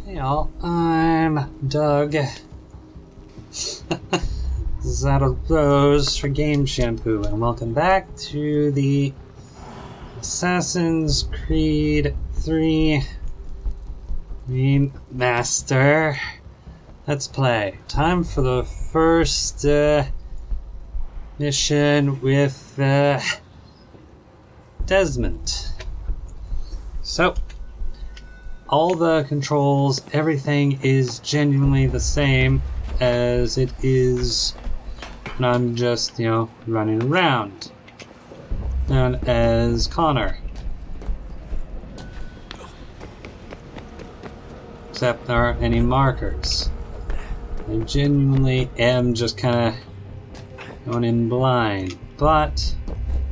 Hey all, I'm Doug. That a rose for Game Shampoo, and welcome back to the Assassin's Creed 3 Remaster. Let's play. Time for the first mission with Desmond. So, all the controls, everything is genuinely the same as it is when I'm just, running around. Known as Connor. Except there aren't any markers. I genuinely am just kind of going in blind, but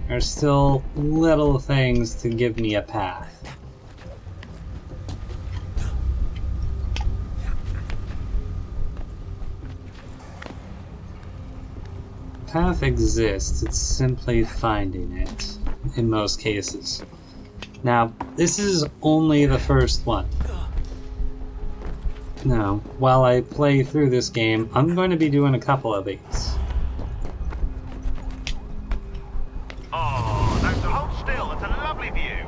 there's still little things to give me a path. Path exists, it's simply finding it, in most cases. Now, this is only the first one. Now, while I play through this game, I'm going to be doing a couple of these. Oh, that's a hold still, that's a lovely view.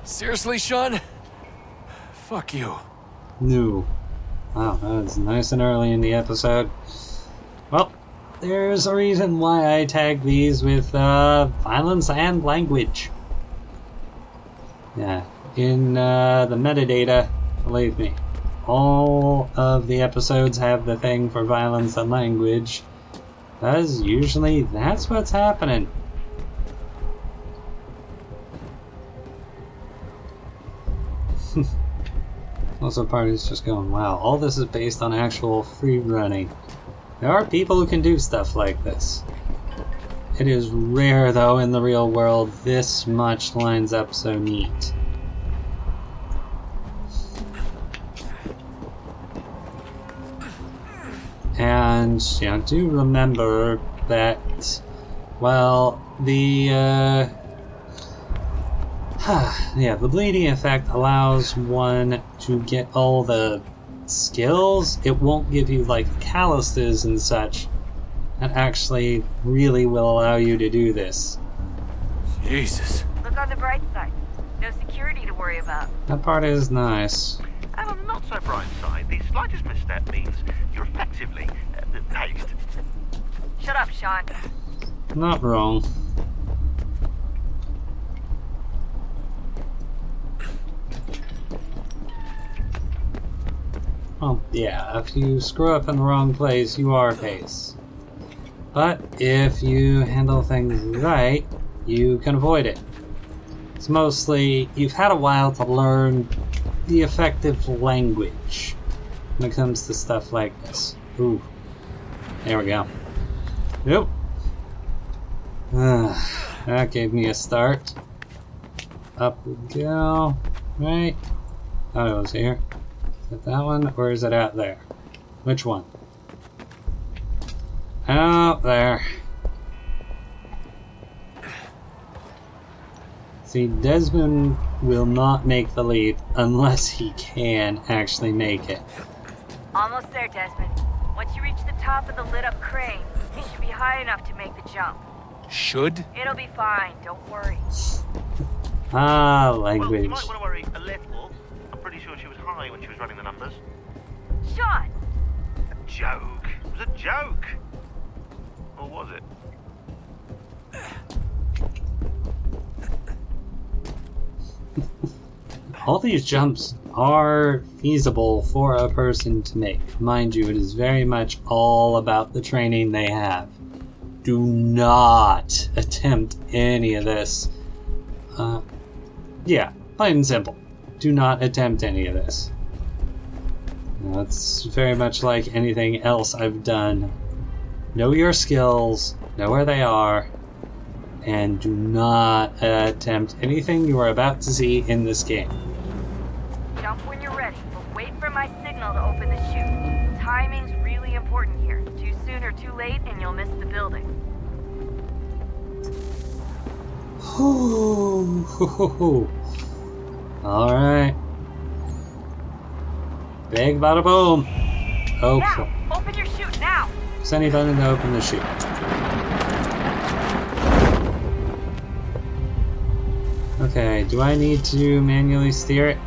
Seriously, Shaun? Fuck you. No. Wow, that's nice and early in the episode. Well, there's a reason why I tag these with violence and language. Yeah, in the metadata, believe me, all of the episodes have the thing for violence and language, because usually that's what's happening. Also, party's just going, wow, all this is based on actual free running. There are people who can do stuff like this. It is rare, though, in the real world, this much lines up so neat. And, do remember that, well, the the bleeding effect allows one to get all the skills. It won't give you like calluses and such. That actually really will allow you to do this. Jesus. Look on the bright side. No security to worry about. That part is nice. And on the not so bright side, the slightest misstep means you're effectively hazed. Shut up, Shaun. Not wrong. Well, yeah, if you screw up in the wrong place, you are hazed. But if you handle things right, you can avoid it. It's mostly, you've had a while to learn the effective language when it comes to stuff like this. Ooh. There we go. Yep. That gave me a start. Up we go. Right. Thought it was here. Is it that one, or is it out there? Which one? Out there. See, Desmond will not make the leap unless he can actually make it. Almost there, Desmond. Once you reach the top of the lit-up crane, you should be high enough to make the jump. Should? It'll be fine, don't worry. Ah, Well, language. you might want to worry a little. I'm pretty sure she was high when she was running the numbers. Shaun! A joke. It was a joke. Or was it? All these jumps are feasible for a person to make. Mind you, it is very much all about the training they have. Do not attempt any of this. Yeah, plain and simple. Do not attempt any of this. It's very much like anything else I've done. Know your skills, know where they are, and do not attempt anything you are about to see in this game. Jump when you're ready, but wait for my signal to open the chute. Timing's really important here. Too soon or too late, and you'll miss the building. Alright. Big bada boom. Oh, Now, open your chute now. press any button to open the chute. Okay, do I need to manually steer it?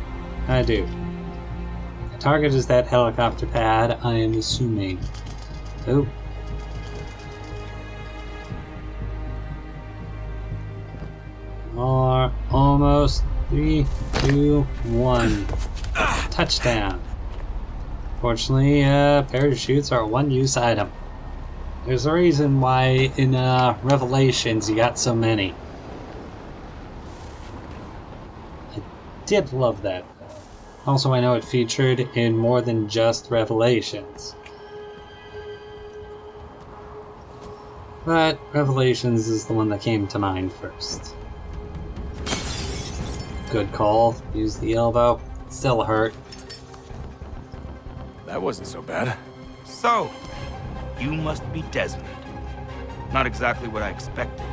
I do. The target is that helicopter pad, I am assuming. Oh. Almost 3, 2, 1. Touchdown. Fortunately, parachutes are a one-use item. There's a reason why in Revelations you got so many. I did love that. Also, I know it featured in more than just Revelations. But Revelations is the one that came to mind first. Good call. Use the elbow. Still hurt. That wasn't so bad. So, you must be Desmond. Not exactly what I expected,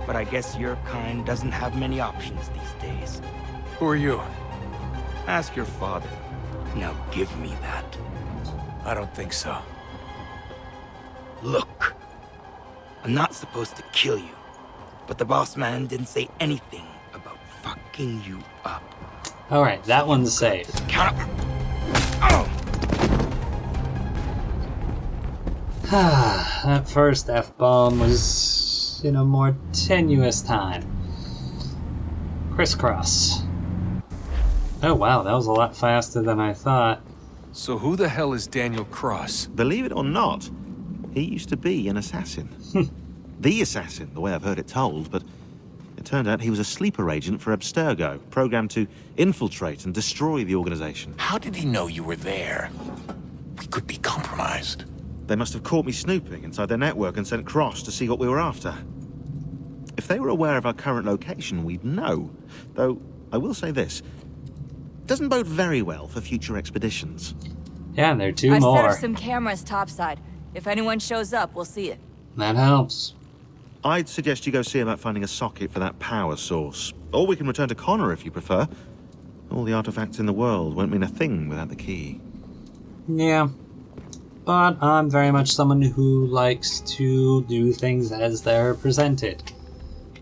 but I guess your kind doesn't have many options these days. Who are you? Ask your father. Now give me that. I don't think so. Look, I'm not supposed to kill you, but the boss man didn't say anything about fucking you up. Alright, that one's safe. Count up. Oh! That first F-bomb was in a more tenuous time. Crisscross. Oh wow, that was a lot faster than I thought. So who the hell is Daniel Cross? Believe it or not, he used to be an assassin. The assassin, the way I've heard it told, but it turned out he was a sleeper agent for Abstergo, programmed to infiltrate and destroy the organization. How did he know you were there? We could be compromised. They must have caught me snooping inside their network and sent Cross to see what we were after. If they were aware of our current location, we'd know. Though, I will say this. Doesn't bode very well for future expeditions. Yeah, and there are two I more. set up some cameras topside. If anyone shows up, we'll see it. That helps. I'd suggest you go see about finding a socket for that power source. Or we can return to Connor if you prefer. All the artifacts in the world won't mean a thing without the key. Yeah. But I'm very much someone who likes to do things as they're presented.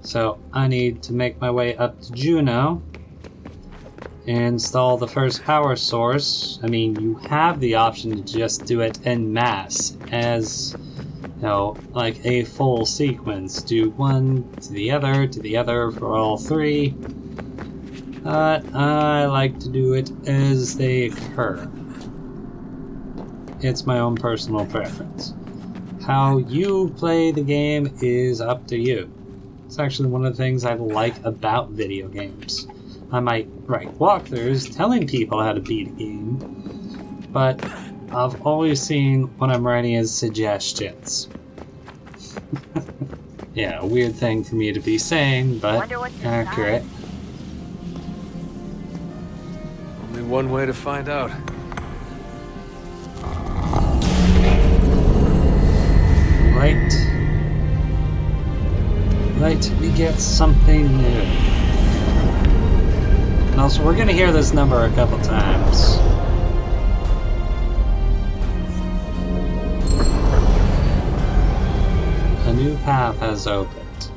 So I need to make my way up to Juno, install the first power source. I mean, you have the option to just do it en masse as, you know, like a full sequence. Do one to the other for all three. But I like to do it as they occur. It's my own personal preference. How you play the game is up to you. It's actually one of the things I like about video games. I might write walkthroughs telling people how to beat a game, but I've always seen what I'm writing as suggestions. Yeah, a weird thing for me to be saying, but accurate. Only one way to find out. Right, we get something new. And also, we're gonna hear this number a couple times. A new path has opened.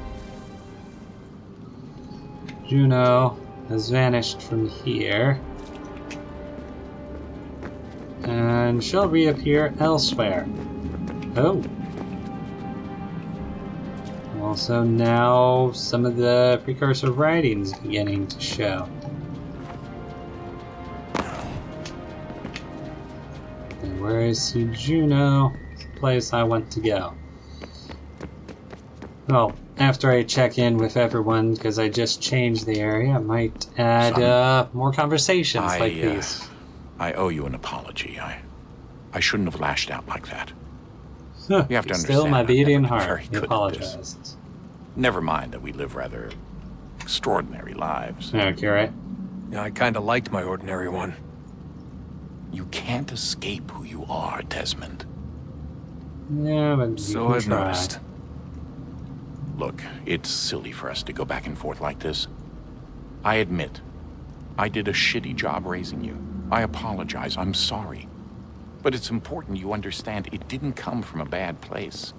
Juno has vanished from here. And she'll reappear elsewhere. Oh. Also now some of the precursor writings beginning to show. And where is Juno? It's the place I want to go. Well, after I check in with everyone, because I just changed the area, I might add more conversations like these. I owe you an apology. I shouldn't have lashed out like that. You have to understand. Still, my beating heart. Very He good at apologizes. this. Never mind that we live rather extraordinary lives. Accurate. Yeah, I kinda liked my ordinary one. You can't escape who you are, Desmond. Yeah, but So I've noticed. Look, it's silly for us to go back and forth like this. I admit, I did a shitty job raising you. I apologize. I'm sorry. But it's important you understand it didn't come from a bad place.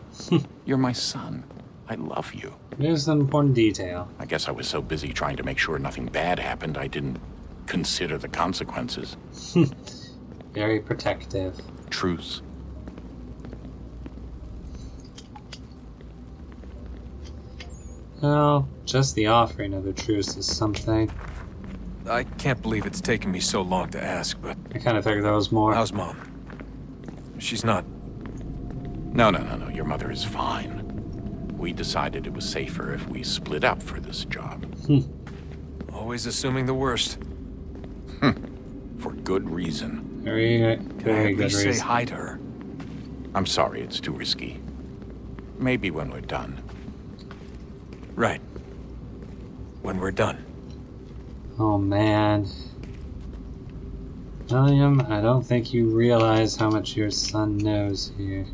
You're my son. I love you. Here's an important detail. I guess I was so busy trying to make sure nothing bad happened, I didn't consider the consequences. Very protective. Truce. Well, just the offering of a truce is something. I can't believe it's taken me so long to ask, but I kind of figured there was more. how's Mom? She's not... No. Your mother is fine. We decided it was safer if we split up for this job. Always assuming the worst. For good reason. Very Can I good at least say reason. hi to her? I'm sorry, it's too risky. Maybe when we're done. Right. When we're done. Oh man. William, I don't think you realize how much your son knows here.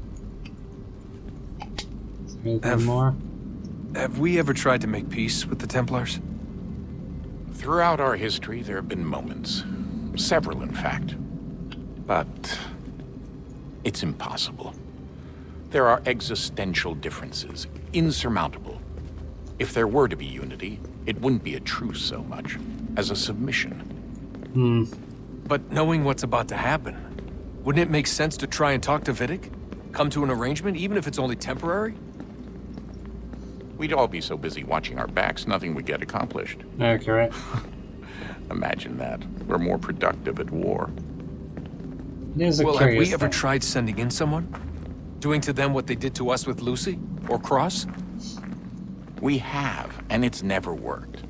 Is there anything more? Have we ever tried to make peace with the Templars? Throughout our history, there have been moments. Several, in fact. But it's impossible. There are existential differences, insurmountable. If there were to be unity, it wouldn't be a truce so much as a submission. But knowing what's about to happen, wouldn't it make sense to try and talk to Vidic? Come to an arrangement, even if it's only temporary? We'd all be so busy watching our backs, nothing would get accomplished. Accurate. Imagine that. We're more productive at war. It is a Well, have curious we ever thing. tried sending in someone? Doing to them what they did to us with Lucy? Or Cross? We have, and it's never worked.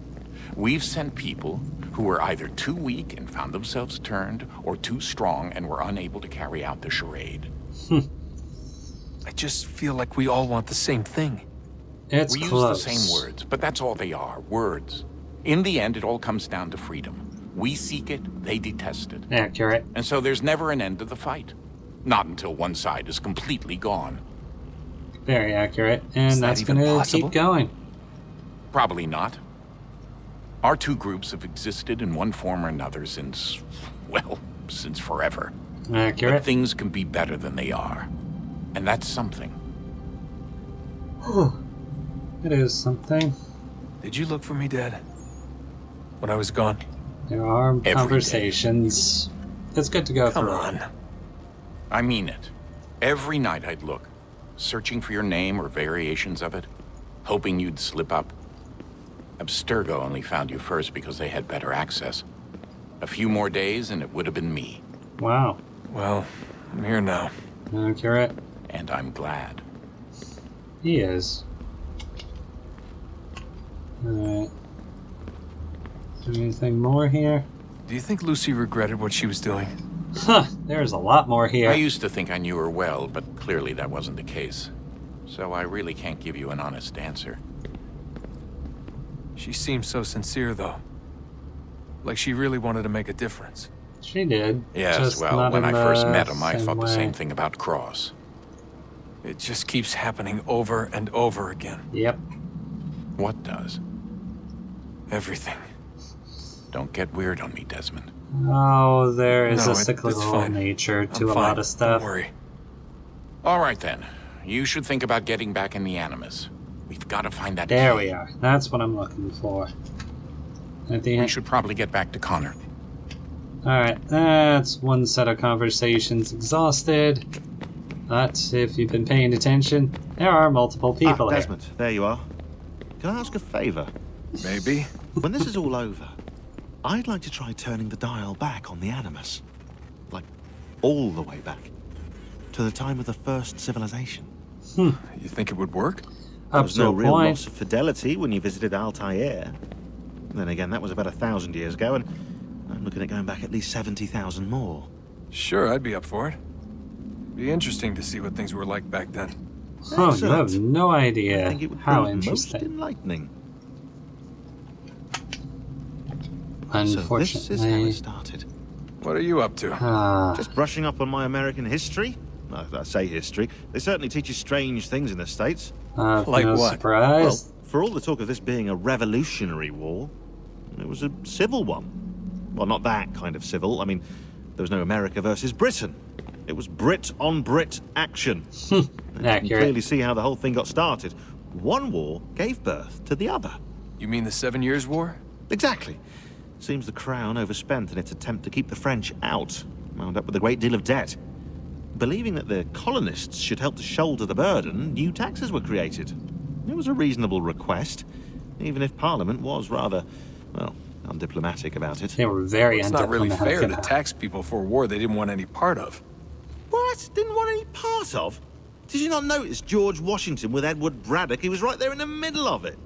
We've sent people who were either too weak and found themselves turned, or too strong and were unable to carry out the charade. I just feel like we all want the same thing. It's We close. use the same words, but that's all they are, words. In the end, it all comes down to freedom. We seek it, they detest it. Accurate. And so there's never an end to the fight. Not until one side is completely gone. Very accurate. And Is that that's even gonna possible? keep going. Probably not. Our two groups have existed in one form or another since, well, since forever. But Accurate. things can be better than they are. And that's something. It is something. Did you look for me, Dad? When I was gone? There are day. conversations. It's good to go Come through. on. I mean it. Every night I'd look, searching for your name or variations of it, hoping you'd slip up. Abstergo only found you first because they had better access. A few more days and it would have been me. Wow. Well, I'm here now. Accurate. And I'm glad. He is. Alright. Is there anything more here? Do you think Lucy regretted what she was doing? Huh, there's a lot more here. I used to think I knew her well, but clearly that wasn't the case. So I really can't give you an honest answer. She seemed so sincere, though. Like she really wanted to make a difference. She did. Yes, just well, not when in I first the met him, I same thought the way. same thing about Cross. It just keeps happening over and over again. Yep. What does? Everything. Don't get weird on me, Desmond. Oh, there is No, a it's cyclical fine. nature I'm to a fine. lot of stuff. Don't worry. All right, then. You should think about getting back in the Animus. We've got to find that There key. we are. That's what I'm looking for. At the We end. should probably get back to Connor. Alright, that's one set of conversations exhausted. But if you've been paying attention, there are multiple people here. Desmond, there you are. Can I ask a favour? Maybe. When this is all over, I'd like to try turning the dial back on the Animus. Like, all the way back. To the time of the first civilization. You think it would work? There Up was to no a real point. loss of fidelity when you visited Altair. Then again, that was about 1,000 years ago, and I'm looking at going back at least 70,000 more. Sure, I'd be up for it. Be interesting to see what things were like back then. Oh, you have Excellent. no I idea think it would how prove most interesting. enlightening. So this is how Unfortunately. it started. What are you up to? Just brushing up on my American history. I say history. They certainly teach you strange things in the States. Like no what? Well, surprise. for all the talk of this being a revolutionary war, it was a civil one. Well, not that kind of civil. I mean, There was no America versus Britain. It was Brit on Brit action. You can Accurate. clearly see how the whole thing got started. One war gave birth to the other. You mean the 7 Years' War? Exactly. Seems the Crown overspent in its attempt to keep the French out, wound up with a great deal of debt. Believing that the colonists should help to shoulder the burden, new taxes were created. It was a reasonable request, even if Parliament was rather, well, undiplomatic about it. They were very It's not really fair undiplomatic to about it. tax people for a war they didn't want any part of. What? Didn't want any part of? Did you not notice George Washington with Edward Braddock? He was right there in the middle of it.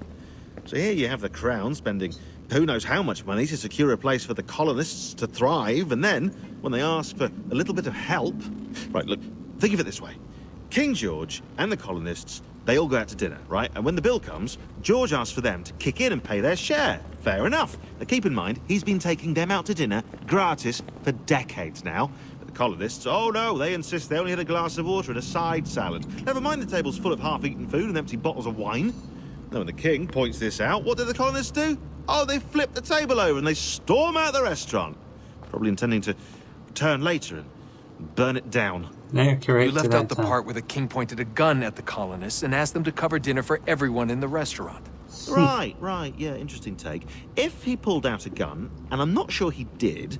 So here you have the Crown spending who knows how much money to secure a place for the colonists to thrive, and then, when they ask for a little bit of help... Right, look, think of it this way. King George and the colonists, they all go out to dinner, right? And when the bill comes, George asks for them to kick in and pay their share. Fair enough. But keep in mind, he's been taking them out to dinner gratis for decades now. But the colonists, oh no, they insist they only had a glass of water and a side salad. Never mind the table's full of half-eaten food and empty bottles of wine. Now, when the king points this out, what do the colonists do? Oh, they flip the table over and they storm out the restaurant. Probably intending to return later and burn it down. Accurate. You left to out that the time. part where the king pointed a gun at the colonists and asked them to cover dinner for everyone in the restaurant. Right, yeah, interesting take. If he pulled out a gun, and I'm not sure he did,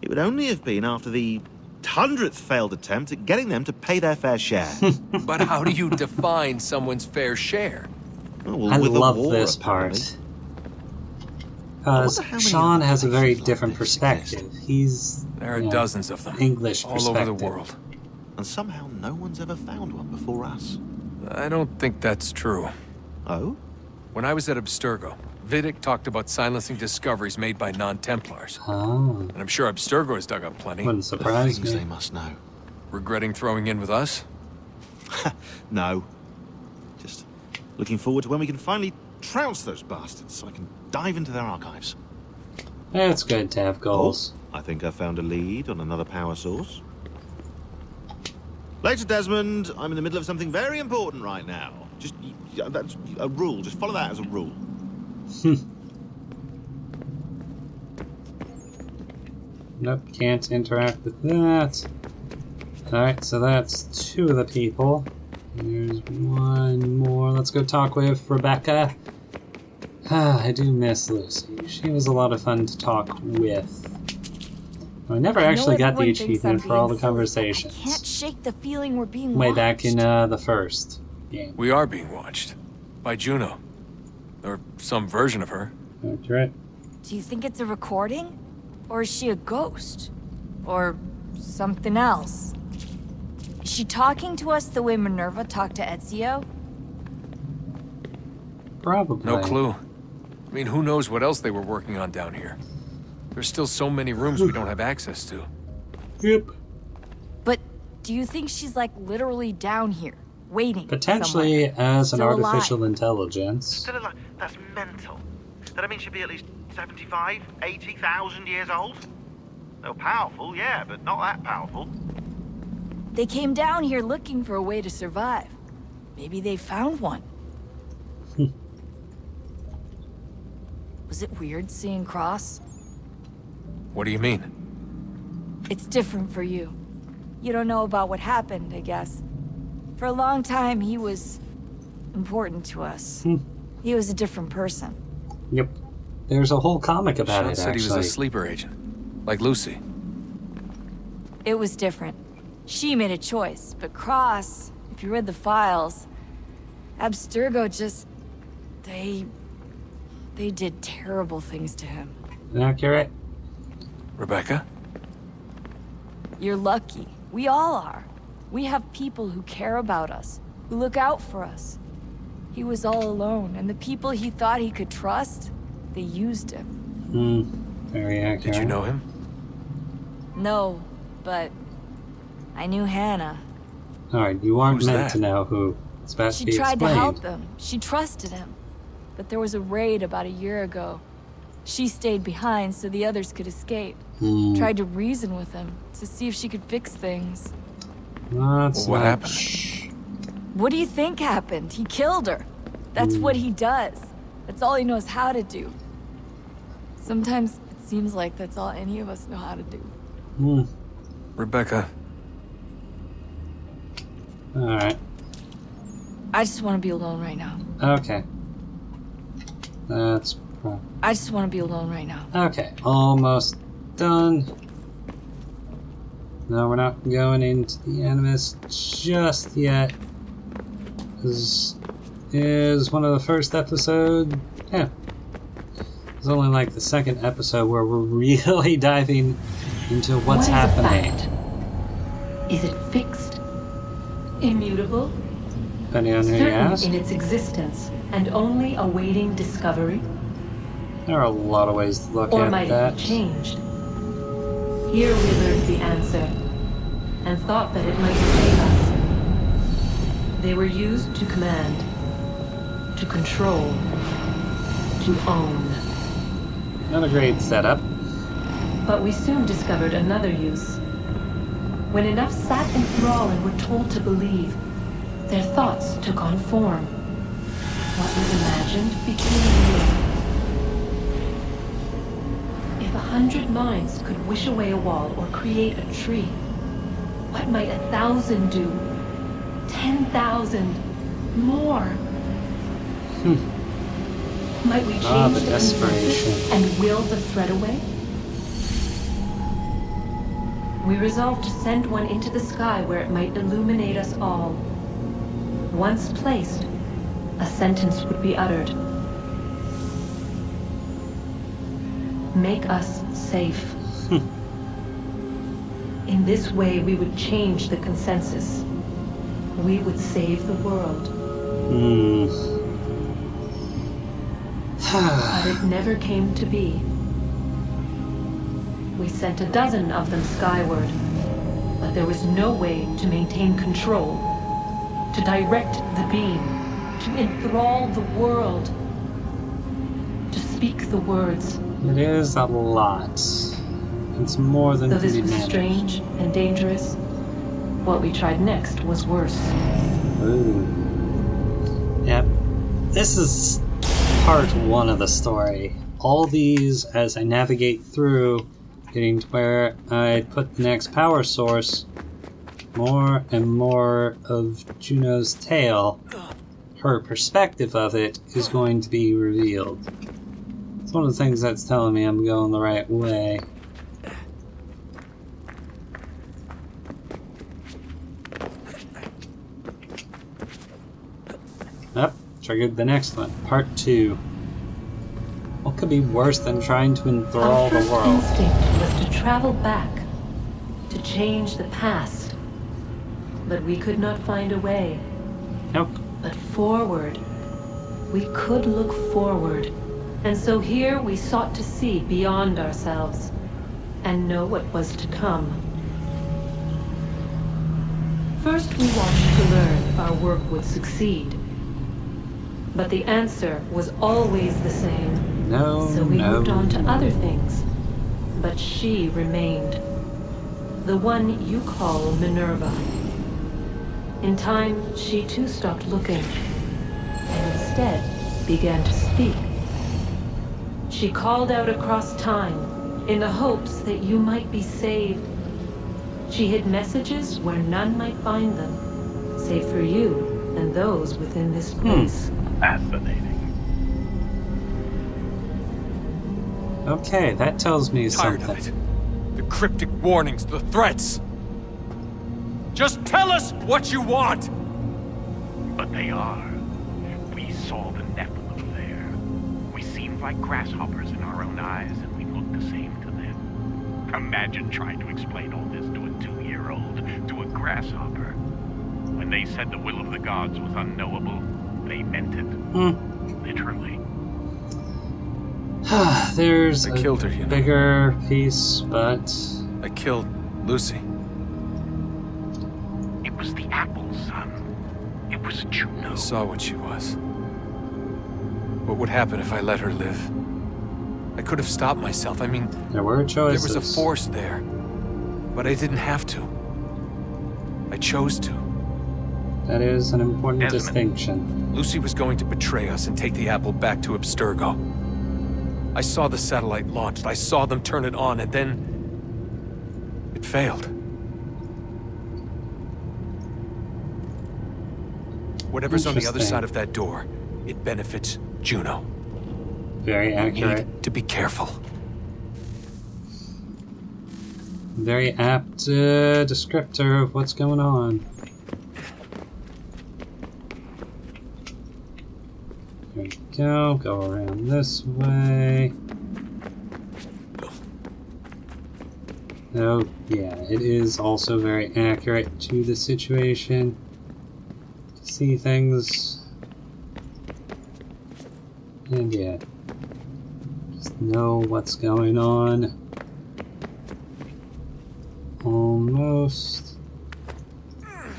it would only have been after the 100th failed attempt at getting them to pay their fair share. But how do you define someone's fair share? Oh, well, I with the love war, this apparently. part. Because wonder how many Shaun other has a very places like different this exist. perspective. He's There are you know, dozens of them. English all over the perspective. world. And somehow no one's ever found one before us. I don't think that's true. Oh? When I was at Abstergo, Vidic talked about silencing discoveries made by non-Templars. Oh, And I'm sure Abstergo has dug up plenty. wouldn't The surprise things me. they must know. Regretting throwing in with us? No. Just looking forward to when we can finally trounce those bastards so I can dive into their archives. It's good to have goals. I think I found a lead on another power source. Later, Desmond. I'm in the middle of something very important right now. Just, that's a rule. Just follow that as a rule. Nope, can't interact with that. Alright, so that's 2 of the people. There's 1 more. Let's go talk with Rebecca. I do miss Lucy. She was a lot of fun to talk with. I never actually got the everyone thinks I'm achievement for all the being silly, but conversations. I can't shake the feeling we're being Way watched. back in the first game. We are being watched. By Juno. Or some version of her. Accurate. Do you think it's a recording? Or is she a ghost? Or something else? Is she talking to us the way Minerva talked to Ezio? Probably. No clue. I mean, who knows what else they were working on down here? There's still so many rooms we don't have access to. Yep. But do you think she's like literally down here, waiting Potentially somewhere? as an Still alive? artificial intelligence. Still alive? That's mental. That means she'd be at least 75, 80,000 years old? They're powerful, yeah, but not that powerful. They came down here looking for a way to survive. Maybe they found one. Was it weird seeing Cross? What do you mean? It's different for you. You don't know about what happened, I guess. For a long time, he was important to us. He was a different person. Yep. There's a whole comic about Shaun it, said actually. he was a sleeper agent. Like Lucy. It was different. She made a choice, but Cross, if you read the files, Abstergo just... They did terrible things to him. Accurate. Rebecca? You're lucky. We all are. We have people who care about us, who look out for us. He was all alone, and the people he thought he could trust, they used him. Very accurate. Did you know him? No, but I knew Hannah. Alright, you aren't Who's meant that? to know who. It's best She to be tried to explained. help him. She trusted him. But there was a raid about a year ago. She stayed behind so the others could escape. Tried to reason with him to see if she could fix things. That's What not- happened? What do you think happened? He killed her. That's what he does. That's all he knows how to do. Sometimes it seems like that's all any of us know how to do. Rebecca. Alright. I just want to be alone right now. Okay. That's... I just want to be alone right now. Okay, almost done. No, we're not going into the Animus just yet. This is one of the first episodes. Yeah. It's only like the second episode where we're really diving into what's happening. Is it fixed? Immutable? Depending on who you Certain ask. in its existence and only awaiting discovery? There are a lot of ways to look Or at might that. it be changed? Here we learned the answer, and thought that it might save us. They were used to command, to control, to own. Not a great setup. But we soon discovered another use. When enough sat in thrall and were told to believe, their thoughts took on form. What was imagined became real. If 100 minds could wish away a wall or create a tree, what might 1,000 do? 10,000? More? Might we change the the desperation. consensus and will the thread away? We resolved to send one into the sky where it might illuminate us all. Once placed, a sentence would be uttered. Make us safe. In this way, we would change the consensus. We would save the world. But it never came to be. We sent a dozen of them skyward, but there was no way to maintain control, to direct the beam, to enthrall the world, to speak the words. It is a lot. It's more than Though can this be was managed. strange and dangerous, what we tried next was worse. Ooh. Yep. This is part one of the story. All these, as I navigate through, getting to where I put the next power source, more and more of Juno's tale, her perspective of it, is going to be revealed. It's one of the things that's telling me I'm going the right way. Yep, triggered the next one. Part 2. What could be worse than trying to enthrall Our the first world? instinct was to travel back, to change the past. But we could not find a way. Nope. But forward. We could look forward. And so here we sought to see beyond ourselves and know what was to come. First we watched to learn if our work would succeed. But the answer was always the same. No, So we no. moved on to other things. But she remained. The one you call Minerva. In time, she too stopped looking, and instead began to speak. She called out across time, in the hopes that you might be saved. She hid messages where none might find them, save for you and those within this place. Fascinating. Okay, that tells me Tired something. of it. The cryptic warnings, the threats. Just tell us what you want! But they are. We saw the Nephilim there. We seemed like grasshoppers in our own eyes, and we looked the same to them. Imagine trying to explain all this to a 2-year-old, to a grasshopper. When they said the will of the gods was unknowable, they meant it. Literally. There's I a killed her, you know. bigger piece, but... I killed Lucy. It was the apple, son. It was Juno. I saw what she was. What would happen if I let her live? I could have stopped myself. I mean, there were there choices. was a force there. But I didn't have to. I chose to. That is an important Desmond. distinction. Lucy was going to betray us and take the apple back to Abstergo. I saw the satellite launched. I saw them turn it on, and then... it failed. Whatever's on the other Interesting. side of that door, it benefits Juno. Very We accurate. need to be careful. Very apt descriptor of what's going on. There we go. Go around this way. Oh, yeah, it is also very accurate to the situation. To see things. And yeah, just know what's going on. Almost.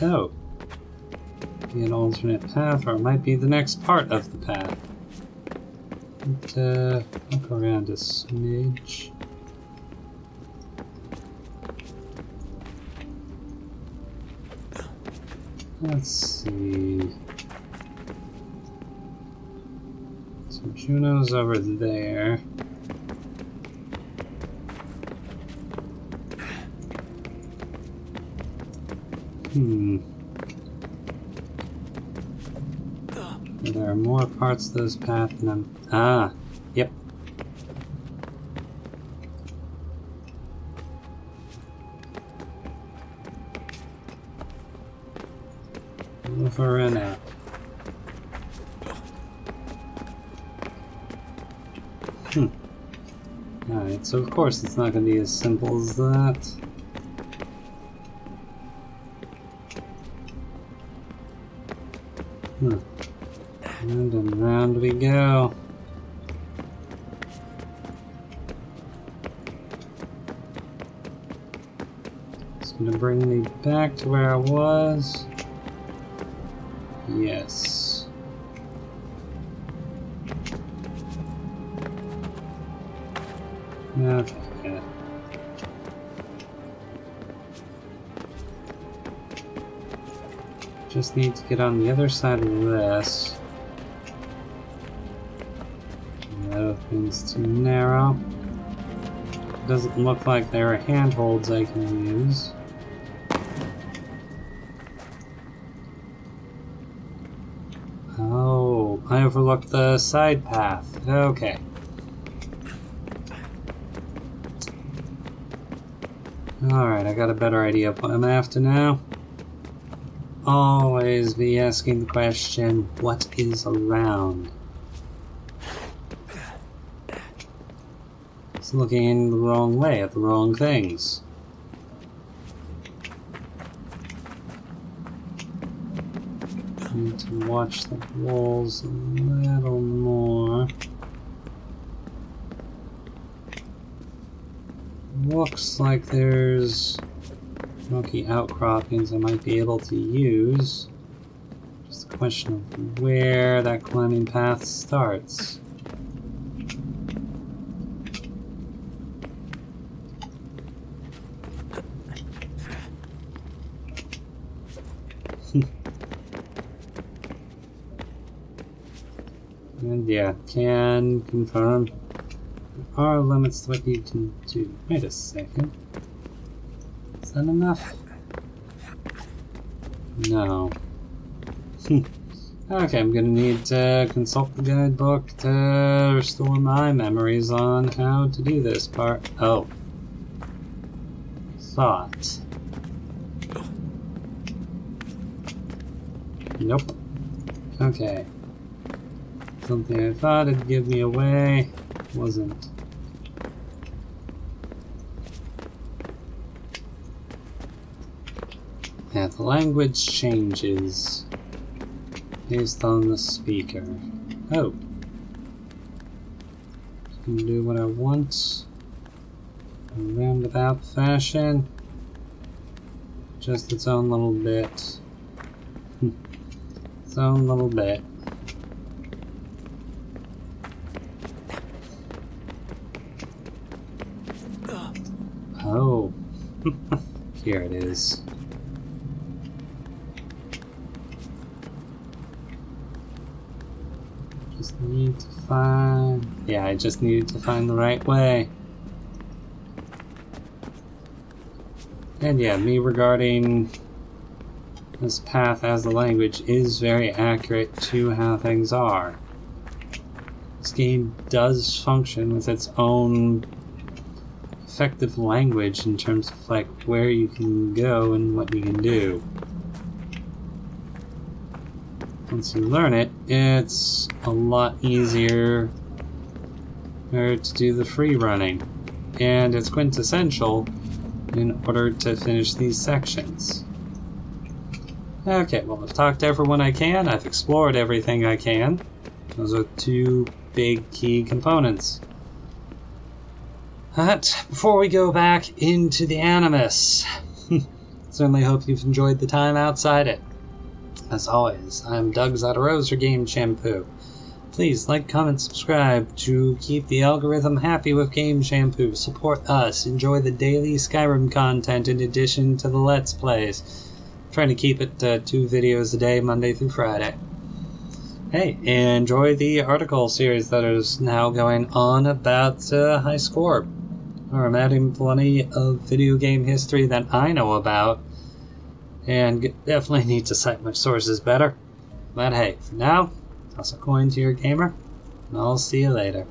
Oh. Be an alternate path, or it might be the next part of the path. But, look around a smidge. Let's see. So Juno's over there. There are more parts of this path than I'm... Ah! Yep. Over and out. Alright, so of course it's not going to be as simple as that. Round and round we go. It's going to bring me back to where I was. Yes. Okay. Just need to get on the other side of this. No, thing's too narrow. Doesn't look like there are handholds I can use. Oh, I overlooked the side path. Okay. Alright, I got a better idea of what I'm after now. Always be asking the question, what is around? It's looking the wrong way at the wrong things. Need to watch the walls a little more. Looks like there's rocky outcroppings I might be able to use. Just a question of where that climbing path starts. And yeah, can confirm there are limits to what you can do. Wait a second. Is that enough? No. Okay, I'm gonna need to consult the guidebook to restore my memories on how to do this part. Oh. Thought. Nope. Okay. Something I thought it'd give me away, wasn't. Yeah, the language changes based on the speaker. Oh. Just gonna do what I want in a roundabout fashion. Just its own little bit. Its own little bit. Oh, here it is. Just need to find... Yeah, I just needed to find the right way. And yeah, me regarding This path as the language is very accurate to how things are. This game does function with its own effective language in terms of like where you can go and what you can do. Once you learn it, it's a lot easier to do the free running, and it's quintessential in order to finish these sections. Okay, well, I've talked to everyone I can, I've explored everything I can. Those are two big key components. But before we go back into the Animus, certainly hope you've enjoyed the time outside it. As always, I'm Doug Zadarosa, Game Shampoo. Please like, comment, subscribe to keep the algorithm happy with Game Shampoo. Support us, enjoy the daily Skyrim content in addition to the Let's Plays. I'm trying to keep it 2 videos a day, Monday through Friday. Hey, enjoy the article series that is now going on about High Score. I'm adding plenty of video game history that I know about, and definitely need to cite my sources better. But hey, for now, toss a coin to your gamer, and I'll see you later.